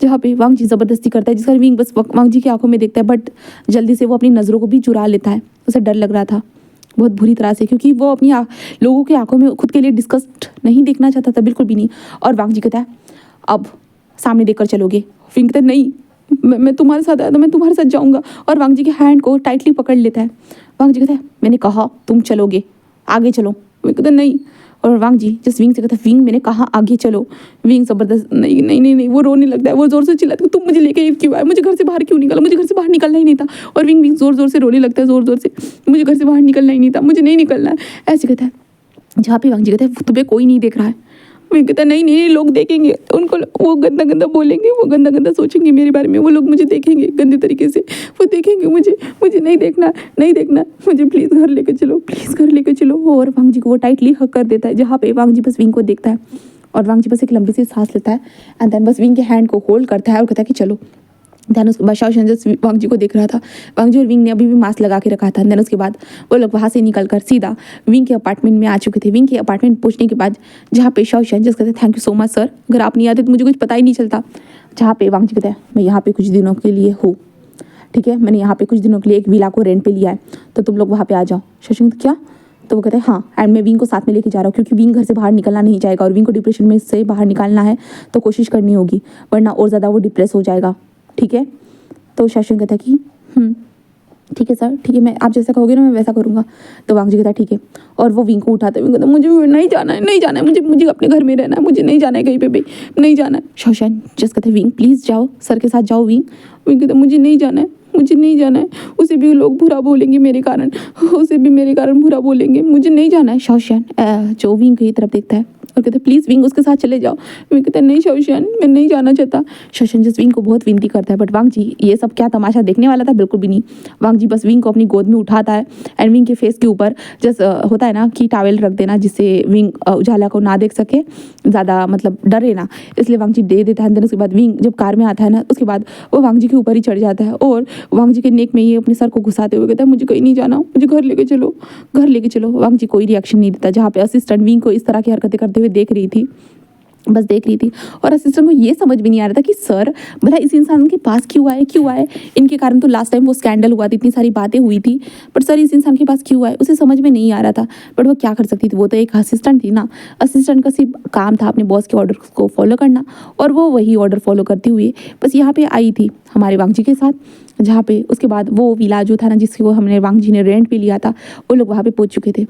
जहाँ पे वांग जी ज़बरदस्ती करता है, जिसका विंग बस वांग जी की आंखों में देखता है, बट जल्दी से वो अपनी नज़रों को भी चुरा लेता है। उसे डर लग रहा था बहुत बुरी तरह से, क्योंकि वो अपनी लोगों की आंखों में खुद के लिए डिस्कस्ट नहीं देखना चाहता था, बिल्कुल भी नहीं। और वांग जी कहता है अब सामने देखकर चलोगे। विंग कहता है नहीं, मैं तुम्हारे साथ आया तो मैं तुम्हारे साथ जाऊंगा, और वांग जी के हैंड को टाइटली पकड़ लेता है। वांग जी कहता है मैंने कहा तुम चलोगे, आगे चलो। विंग कहता है नहीं, और वांग जी जस्ट विंग से कहता है, विंग मैंने कहा आगे चलो। विंग ज़बरदस्त नहीं नहीं नहीं नहीं, वो रोने लगता है, वो ज़ोर से चिल्लाता है, तुम मुझे लेके क्यों आए, मुझे घर से बाहर क्यों निकाला, मुझे घर से बाहर निकलना ही नहीं था। और विंग विंग ज़ोर ज़ोर से रोने लगता है, ज़ोर ज़ोर से, मुझे घर से बाहर निकलना ही नहीं था, मुझे नहीं निकलना है, ऐसे कहता है। जहाँ पे वांग जी कहता है, तुम्हें कोई नहीं देख रहा है। मैं कहता नहीं नहीं लोग देखेंगे, उनको वो गंदा गंदा बोलेंगे, वो गंदा गंदा सोचेंगे मेरे बारे में, वो लोग मुझे देखेंगे गंदे तरीके से, वो देखेंगे मुझे, मुझे नहीं देखना नहीं देखना, मुझे प्लीज़ घर लेके चलो, प्लीज़ घर लेके चलो। और वांग जी को वो टाइटली हक कर देता है, जहाँ पे वांग जी बस विंग को देखता है और वांग जी बस एक लंबी सी सांस लेता है एंड देन बस विंग के हैंड को होल्ड करता है और कहता है कि चलो। देन उसके बाद शाओशन जस्ट वांग जी को देख रहा था, वांग जी और विंग ने अभी भी मास्क लगा के रखा था। देन उसके बाद वो लोग वहाँ से निकल कर सीधा विंग के अपार्टमेंट में आ चुके थे। विंग के अपार्टमेंट पहुँचने के बाद जहाँ पे शाओशन जस्ट कहते thank you so much sir, अगर आप नहीं आते तो मुझे कुछ पता ही नहीं चलता। जहाँ पे वांग जी कहते हैं, मैं यहाँ पे कुछ दिनों के लिए हूँ, ठीक है, मैंने यहाँ पे कुछ दिनों के लिए एक विला को रेंट पे लिया है, तो तुम लोग वहाँ पे आ जाओ। शाओशन क्या? तो वो कहते हैं हाँ, एंड मैं विंग को साथ में लेके जा रहा हूँ क्योंकि विंग घर से बाहर निकलना नहीं चाहेगा और विंग को डिप्रेशन में से बाहर निकालना है तो कोशिश करनी होगी, वरना और ज़्यादा वो डिप्रेस हो जाएगा, ठीक है। तो शाओशन कहता है कि ठीक है सर, ठीक है, मैं आप जैसा कहोगे ना मैं वैसा करूँगा। तो वांग जी कहता है ठीक है, और वो विंग को उठाते हुए कहता है मुझे नहीं जाना है, नहीं जाना है, मुझे मुझे अपने घर में रहना है, मुझे नहीं जाना है कहीं पे भी नहीं जाना है। शाओशन जस्ट कहते हैं विंग प्लीज़ जाओ, सर के साथ जाओ। विंग कहता है मुझे नहीं जाना है, मुझे नहीं जाना है, उसे भी लोग बुरा बोलेंगे मेरे कारण, उसे भी मेरे कारण बुरा बोलेंगे, मुझे नहीं जाना है। शाओशन जो विंग की तरफ देखता है और कहते हैं प्लीज़ विंग उसके साथ चले जाओ। विंग कहता है नहीं शाओशन, मैं नहीं जाना चाहता। शाओशन जस्ट विंग को बहुत विनती करता है, बट वांग जी ये सब क्या तमाशा देखने वाला था, बिल्कुल भी नहीं। वांग जी बस विंग को अपनी गोद में उठाता है एंड विंग के फेस के ऊपर जस्ट होता है ना कि टॉवेल रख देना, जिससे विंग उजाला को ना देख सके, ज़्यादा मतलब डरे ना, इसलिए वांग जी दे देता है। देन उसके बाद विंग जब कार में आता है ना, उसके बाद वो वांग जी के ऊपर ही चढ़ जाता है और वांग जी के नेक में ये अपने सर को घुसाते हुए कहता है मुझे कहीं नहीं जाना, मुझे घर लेके चलो, घर लेके चलो। वांग जी कोई रिएक्शन नहीं देता, जहाँ पे असिस्टेंट विंग को इस तरह की हरकतें करते हुए देख रही थी, बस देख रही थी। और असिस्टेंट को ये समझ भी नहीं आ रहा था कि सर भला इस इंसान के पास क्यों आए, इनके कारण तो लास्ट टाइम वो स्कैंडल हुआ था, इतनी सारी बातें हुई थी, बट सर इस इंसान के पास क्यों आए, उसे समझ में नहीं आ रहा था। बट वो क्या कर सकती थी, वो तो एक असिस्टेंट थी ना, असिस्टेंट का सिर्फ काम था अपने बॉस के ऑर्डर को फॉलो करना, और वो वही ऑर्डर फॉलो करते हुए बस यहाँ पे आई थी हमारे वांग जी के साथ, जहाँ पे उसके बाद वो विला जो था ना जिसको हमने वांग जी ने रेंट पे लिया था, वो लोग वहाँ पे पहुँच चुके थे।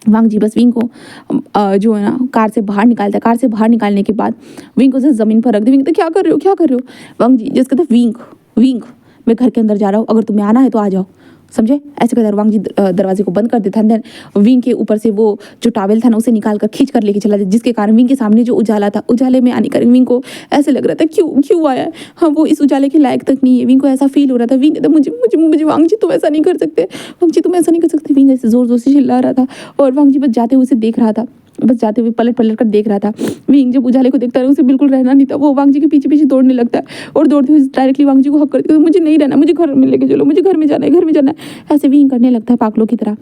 वांग जी बस विंग को जो है ना कार से बाहर निकालता है। कार से बाहर निकालने के बाद विंग को सिर्फ ज़मीन पर रख दे। विंग तो क्या कर रहे हो, क्या कर रहे हो? वांग जी जिसके तो विंग विंग मैं घर के अंदर जा रहा हूँ, अगर तुम्हें आना है तो आ जाओ, समझे, ऐसे कहकर वांग जी दरवाजे को बंद कर देता है। देन विंग के ऊपर से वो जो टॉवेल था ना उसे निकाल कर खींच कर लेके चला जाता, जिसके कारण विंग के सामने जो उजाला था, उजाले में आने कर विंग को ऐसे लग रहा था क्यों आया है, हाँ वो इस उजाले के लायक तक नहीं है। विंग को ऐसा फील हो रहा था। विंग कहता मुझे मुझे मुझे वांग जी तुम ऐसा नहीं कर सकते, वांग जी तुम ऐसा नहीं कर सकते। विंग ऐसे जोर जोर से चिल्ला रहा था और वांग जी बस जाते हुए उसे देख रहा था, बस जाते हुए पलट पलट कर देख रहा था। विंग जब उजाले को देखता है उसे बिल्कुल रहना नहीं था, वो वांग जी के पीछे पीछे दौड़ने लगता है और दौड़ते हुए डायरेक्टली वांग जी को हक करते हुए मुझे नहीं रहना, मुझे घर में लेके चलो, मुझे घर में जाना है, घर में जाना है, ऐसे विंग करने लगता है पागलों की तरह।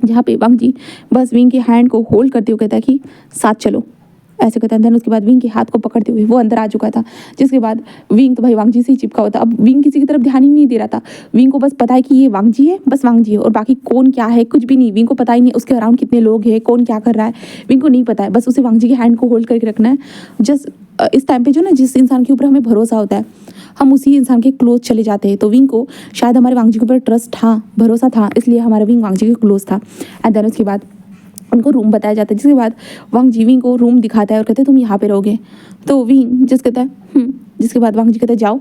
जहाँ पे वांग जी बस विंग के हैंड को होल्ड करते हुए कहता है कि साथ चलो, ऐसे कहता है। देन उसके बाद विंग के हाथ को पकड़ते हुए वो अंदर आ चुका था, जिसके बाद विंग तो भाई वांग जी से ही चिपका हुआ था। अब विंग किसी की तरफ ध्यान ही नहीं दे रहा था। विंग को बस पता है कि ये वांग जी है, बस वांग जी है, और बाकी कौन क्या है कुछ भी नहीं। विंग को पता ही नहीं उसके अराउंड कितने लोग हैं, कौन क्या कर रहा है, विंग को नहीं पता है। बस उसे वांग जी के हैंड को होल्ड करके रखना है। जस्ट इस टाइम पे जो ना जिस इंसान के ऊपर हमें भरोसा होता है हम उसी इंसान के क्लोज चले जाते हैं। तो विंग को शायद हमारे वांग जी के ऊपर ट्रस्ट था, भरोसा था, इसलिए हमारा विंग वांग जी के क्लोज था। एंड देन उसके बाद उनको रूम बताया जाता है, जिसके बाद वांग जी विंग को रूम दिखाता है और कहते हैं तुम यहाँ पे रहोगे। तो विंग जिस कहता है जिसके बाद वांग जी कहता है जाओ।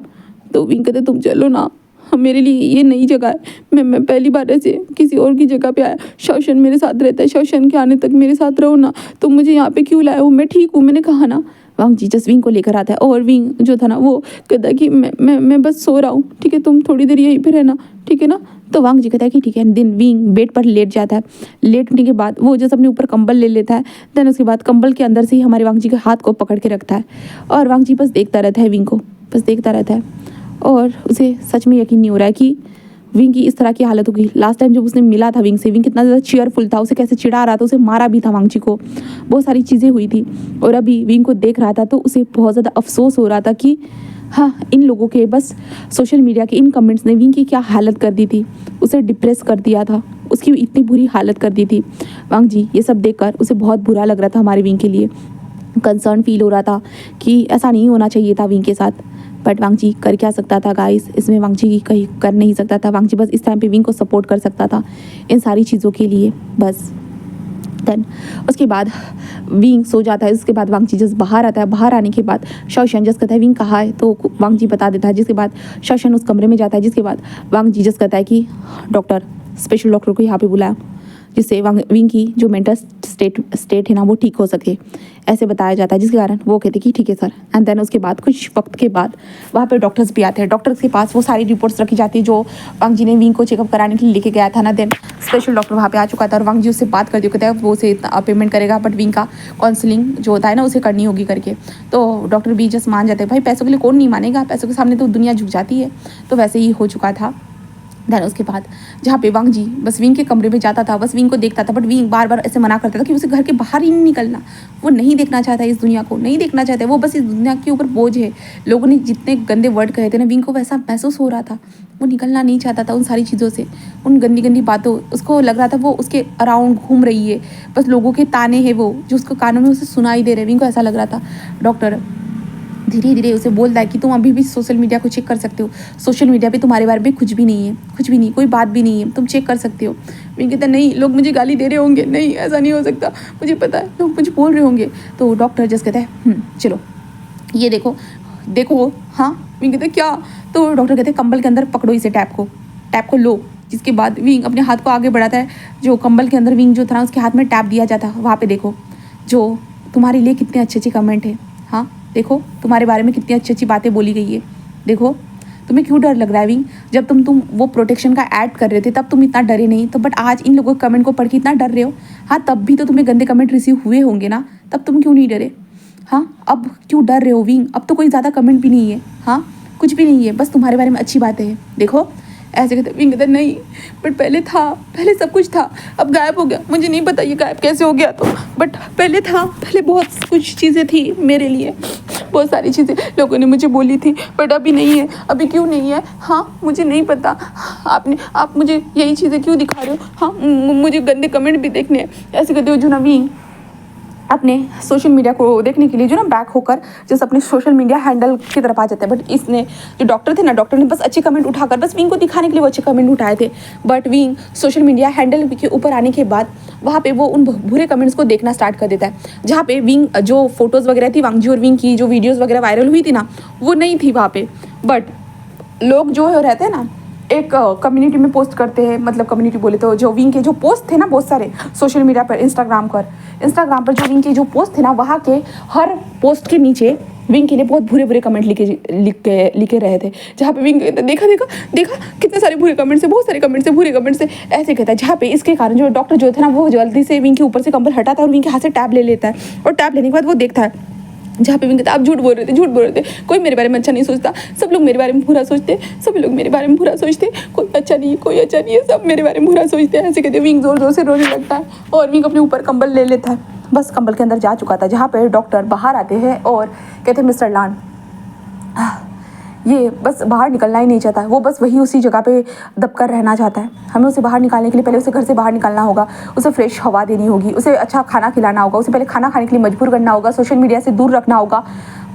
तो विंग कहते तुम चलो ना, मेरे लिए ये नई जगह है, मैं पहली बार ऐसे किसी और की जगह पे आया, शाओशन मेरे साथ रहता है, शाओशन के आने तक मेरे साथ रहो ना, तुम मुझे यहाँ पे क्यों लाए हो, मैं ठीक हूँ, मैंने कहा ना। वांग जी जस्ट विंग को लेकर आता है और विंग जो था ना वो कहता है कि मैं बस सो रहा हूँ, ठीक है, तुम थोड़ी देर यहीं पे रहना, ठीक है ना। तो वांग जी कहता है कि ठीक है। दिन विंग बेड पर लेट जाता है। लेटने के बाद वो जैसे अपने ऊपर कंबल ले लेता है। देन उसके बाद कंबल के अंदर से ही हमारे वांग जी के हाथ को पकड़ के रखता है और वांग जी बस देखता रहता है, विंग को बस देखता रहता है और उसे सच में यकीन नहीं हो रहा है कि विंग की इस तरह की हालत होगी। लास्ट टाइम जब उसने मिला था विंग से, विंग कितना ज़्यादा चीयरफुल था, उसे कैसे चिढ़ा रहा था, उसे मारा भी था वांग जी को, बहुत सारी चीज़ें हुई थी। और अभी विंग को देख रहा था तो उसे बहुत ज़्यादा अफसोस हो रहा था कि हाँ इन लोगों के बस सोशल मीडिया के इन कमेंट्स ने विंग की क्या हालत कर दी थी, उसे डिप्रेस कर दिया था, उसकी इतनी बुरी हालत कर दी थी। वांग जी ये सब देखकर उसे बहुत बुरा लग रहा था, हमारे विंग के लिए कंसर्न फील हो रहा था कि ऐसा नहीं होना चाहिए था विंग के साथ। बट वांग जी कर क्या सकता था गाइस, इसमें वांग जी कहीं कर नहीं सकता था। वांग जी बस इस टाइम पे विंग को सपोर्ट कर सकता था इन सारी चीज़ों के लिए बस। देन उसके बाद विंग सो जाता है। उसके बाद वांग जी जस्ट बाहर आता है। बाहर आने के बाद शाओशन जस्ट कहता है विंग कहाँ है, तो वांग जी बता देता है। जिसके बाद शाओशन उस कमरे में जाता है। जिसके बाद वांग जी जस्ट कहता है कि डॉक्टर, स्पेशल डॉक्टर को यहाँ पे बुलाया, जिससे विंग की जो मेंटल स्टेट है ना वो ठीक हो सके, ऐसे बताया जाता है। जिसके कारण वो कहते हैं कि ठीक है सर। एंड देन उसके बाद कुछ वक्त के बाद वहाँ पे डॉक्टर्स भी आते हैं। डॉक्टर्स के पास वो सारी रिपोर्ट्स रखी जाती है जो वांग जी ने विंग को चेकअप कराने के लिए लेके गया था ना। देन स्पेशल डॉक्टर वहाँ पे आ चुका था और वांग जी उससे बात करती है, कहता है वो उसे इतना पेमेंट करेगा बट विंग का काउंसलिंग जो होता है ना उसे करनी होगी करके। तो डॉक्टर भी जस्ट मान जाते हैं, भाई पैसों के लिए कौन नहीं मानेगा, पैसों के सामने तो दुनिया झुक जाती है। तो वैसे ही हो चुका था। देन उसके बाद जहाँ पे वांग जी बस विंग के कमरे में जाता था, बस विंग को देखता था, बट विंग बार बार ऐसे मना करता था कि उसे घर के बाहर ही नहीं निकलना। वो नहीं देखना चाहता है इस दुनिया को, नहीं देखना चाहता है। वो बस इस दुनिया के ऊपर बोझ है। लोगों ने जितने गंदे वर्ड कहे थे ना, विंग को वैसा महसूस हो रहा था। वो निकलना नहीं चाहता था उन सारी चीज़ों से, उन गंदी गंदी बातों। उसको लग रहा था वो उसके अराउंड घूम रही है, बस लोगों के ताने हैं वो जो उसको कानों में उसे सुनाई दे रहे। विंग को ऐसा लग रहा था। डॉक्टर धीरे धीरे उसे बोलता है कि तुम अभी भी सोशल मीडिया को चेक कर सकते हो, सोशल मीडिया पे तुम्हारे बारे में कुछ भी नहीं है, कुछ भी नहीं, कोई बात भी नहीं है, तुम चेक कर सकते हो। मैं कहता नहीं, लोग मुझे गाली दे रहे होंगे, नहीं ऐसा नहीं हो सकता, मुझे पता है लोग मुझे बोल रहे होंगे। तो डॉक्टर जस्ट कहता है चलो ये देखो देखो। हाँ, मैं कहता क्या? तो डॉक्टर कहते हैं कंबल के अंदर पकड़ो इसे, टैप को लो। जिसके बाद विंग अपने हाथ को आगे बढ़ाता है। जो कंबल के अंदर विंग जो था उसके हाथ में टैप दिया जाता है। वहाँ पे देखो जो तुम्हारे लिए कितने अच्छे अच्छे कमेंट है। हाँ देखो तुम्हारे बारे में कितनी अच्छी अच्छी बातें बोली गई है। देखो तुम्हें क्यों डर लग रहा है विंग? जब तुम वो प्रोटेक्शन का ऐड कर रहे थे तब तुम इतना डरे नहीं, तो बट आज इन लोगों के कमेंट को पढ़ के इतना डर रहे हो। हाँ तब भी तो तुम्हें गंदे कमेंट रिसीव हुए होंगे ना, तब तुम क्यों नहीं डरे? हाँ अब क्यों डर रहे हो विंग? अब तो कोई ज़्यादा कमेंट भी नहीं है। हाँ कुछ भी नहीं है, बस तुम्हारे बारे में अच्छी बातें हैं। देखो ऐसे कहते विंग कहते नहीं, बट पहले था, पहले सब कुछ था, अब गायब हो गया। मुझे नहीं पता ये गायब कैसे हो गया, तो बट पहले था, पहले बहुत कुछ चीज़ें थी मेरे लिए, बहुत सारी चीज़ें लोगों ने मुझे बोली थी, बट अभी नहीं है। अभी क्यों नहीं है? हाँ मुझे नहीं पता। आप मुझे यही चीज़ें क्यों दिखा रहे हो? हाँ मुझे गंदे कमेंट भी देखने हैं। ऐसे कहते हो जो ना विंग अपने सोशल मीडिया को देखने के लिए जो ना बैक होकर जैसे अपने सोशल मीडिया हैंडल की तरफ आ जाता है। बट इसने जो डॉक्टर थे ना, डॉक्टर ने बस अच्छे कमेंट उठाकर बस विंग को दिखाने के लिए वो अच्छे कमेंट उठाए थे। But wing social media handle के ऊपर आने के बाद वहाँ पे वो उन बुरे कमेंट्स को देखना स्टार्ट कर देता है। जहाँ पे विंग जो फोटोज़ वगैरह थी वांग जी और विंग की जो वीडियोज़ वगैरह वायरल हुई थी ना, वो नहीं थी वहाँ पे। बट लोग जो है रहते हैं ना एक कम्युनिटी में पोस्ट करते हैं, मतलब कम्युनिटी बोले तो जो विंग के जो पोस्ट थे ना बहुत सारे सोशल मीडिया पर, इंस्टाग्राम पर जो विंग के जो पोस्ट थे ना, वहाँ के हर पोस्ट के नीचे विंग के लिए बहुत बुरे बुरे कमेंट लिखे रहे थे। जहाँ पे विंग देखा कितने सारे बुरे कमेंट्स है, बहुत सारे कमेंट्स है, बुरे कमेंट्स है, ऐसे कहता है। जहाँ पे इसके कारण जो डॉक्टर जो था ना वो जल्दी से विंग के ऊपर से कंबल हटाता है और विंग के हाथ से टैब ले लेता है। और टैब लेने के बाद वो देखता है जहाँ पे विंग कहता है आप झूठ बोल रहे थे, कोई मेरे बारे में अच्छा नहीं सोचता, सब लोग मेरे बारे में बुरा सोचते, सभी लोग मेरे बारे में बुरा सोचते, कोई अच्छा नहीं है, सब मेरे बारे में बुरा सोचते हैं। ऐसे कहते विंग जोर जोर से रोने लगता है और विंग अपने ऊपर कंबल ले लेता है। बस कंबल के अंदर जा चुका था। जहाँ पे डॉक्टर बाहर आते हैं और कहते हैं मिस्टर लान ये बस बाहर निकलना ही नहीं चाहता है, वो बस वही उसी जगह पे दबकर रहना चाहता है। हमें उसे बाहर निकालने के लिए पहले उसे घर से बाहर निकालना होगा, उसे फ्रेश हवा देनी होगी, उसे अच्छा खाना खिलाना होगा, उसे पहले खाना खाने के लिए मजबूर करना होगा, सोशल मीडिया से दूर रखना होगा,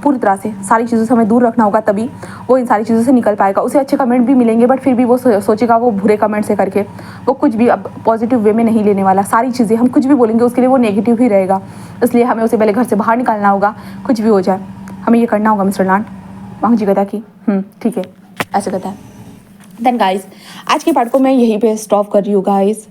पूरी तरह से सारी चीज़ों से हमें दूर रखना होगा, तभी वो इन सारी चीज़ों से निकल पाएगा। उसे अच्छे कमेंट भी मिलेंगे बट फिर भी वो सोचेगा वो बुरे कमेंट से करके, वो कुछ भी अब पॉजिटिव वे में नहीं लेने वाला। सारी चीज़ें हम कुछ भी बोलेंगे उसके लिए वो नेगेटिव ही रहेगा, इसलिए हमें उसे पहले घर से बाहर निकालना होगा, कुछ भी हो जाए हमें ये करना होगा मिस्टर लान। वांग जी कहता कि ठीक है, ऐसे कहता है। देन गाइस आज के पार्ट को मैं यहीं पे स्टॉप कर रही हूँ गाइस।